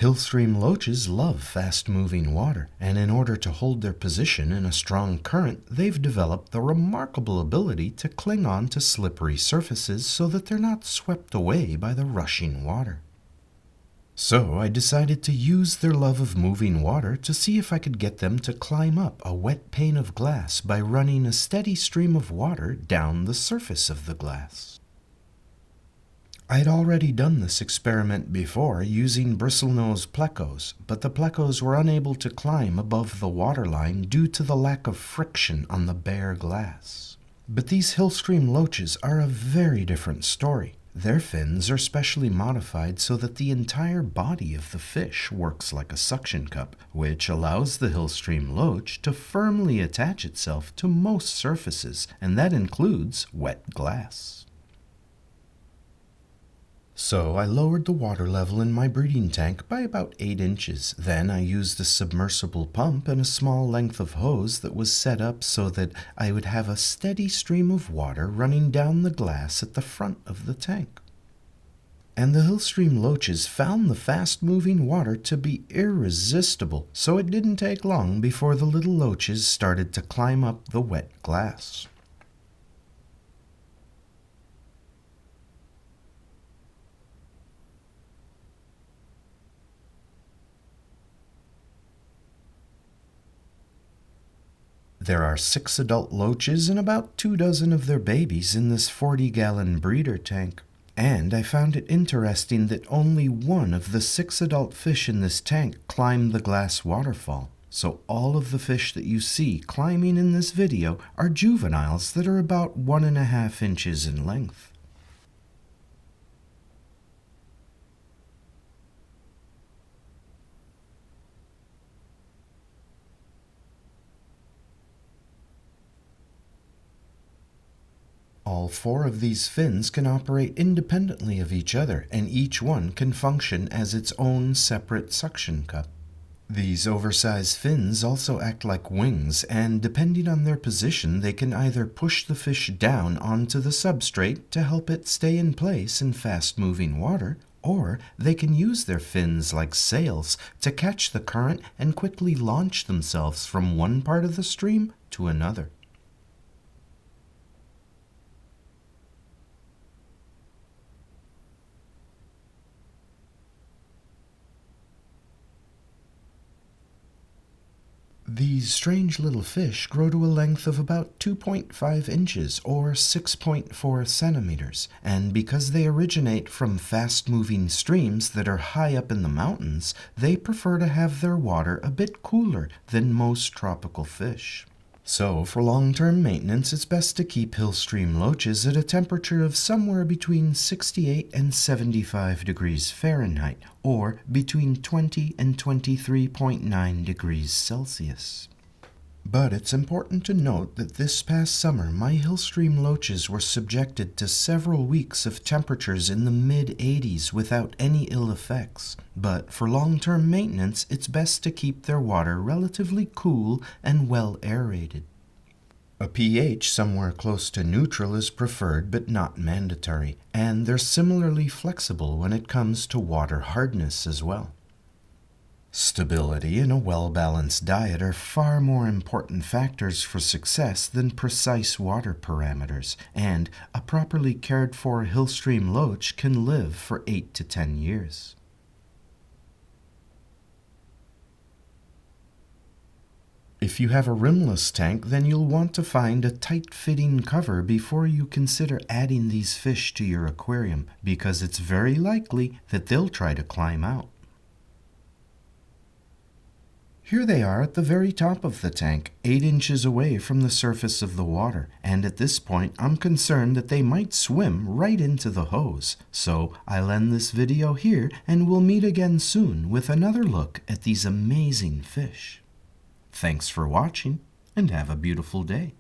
Hillstream loaches love fast-moving water, and in order to hold their position in a strong current, they've developed the remarkable ability to cling on to slippery surfaces so that they're not swept away by the rushing water. So I decided to use their love of moving water to see if I could get them to climb up a wet pane of glass by running a steady stream of water down the surface of the glass. I'd already done this experiment before using bristlenose plecos, but the plecos were unable to climb above the waterline due to the lack of friction on the bare glass. But these Hillstream loaches are a very different story. Their fins are specially modified so that the entire body of the fish works like a suction cup, which allows the Hillstream loach to firmly attach itself to most surfaces, and that includes wet glass. So I lowered the water level in my breeding tank by about 8 inches. Then I used a submersible pump and a small length of hose that was set up so that I would have a steady stream of water running down the glass at the front of the tank. And the Hillstream loaches found the fast-moving water to be irresistible, so it didn't take long before the little loaches started to climb up the wet glass. There are 6 adult loaches and about 2 dozen of their babies in this 40-gallon breeder tank. And I found it interesting that only one of the 6 adult fish in this tank climbed the glass waterfall. So all of the fish that you see climbing in this video are juveniles that are about 1.5 inches in length. All 4 of these fins can operate independently of each other, and each one can function as its own separate suction cup. These oversized fins also act like wings, and depending on their position, they can either push the fish down onto the substrate to help it stay in place in fast-moving water, or they can use their fins like sails to catch the current and quickly launch themselves from one part of the stream to another. These strange little fish grow to a length of about 2.5 inches or 6.4 centimeters, and because they originate from fast-moving streams that are high up in the mountains, they prefer to have their water a bit cooler than most tropical fish. So, for long-term maintenance, it's best to keep Hillstream loaches at a temperature of somewhere between 68 and 75 degrees Fahrenheit, or between 20 and 23.9 degrees Celsius. But it's important to note that this past summer, my Hillstream loaches were subjected to several weeks of temperatures in the mid-80s without any ill effects. But for long-term maintenance, it's best to keep their water relatively cool and well aerated. A pH somewhere close to neutral is preferred but not mandatory, and they're similarly flexible when it comes to water hardness as well. Stability and a well-balanced diet are far more important factors for success than precise water parameters, and a properly cared for Hillstream loach can live for 8 to 10 years. If you have a rimless tank, then you'll want to find a tight-fitting cover before you consider adding these fish to your aquarium, because it's very likely that they'll try to climb out. Here they are at the very top of the tank, 8 inches away from the surface of the water, and at this point I'm concerned that they might swim right into the hose. So I'll end this video here, and we'll meet again soon with another look at these amazing fish. Thanks for watching, and have a beautiful day.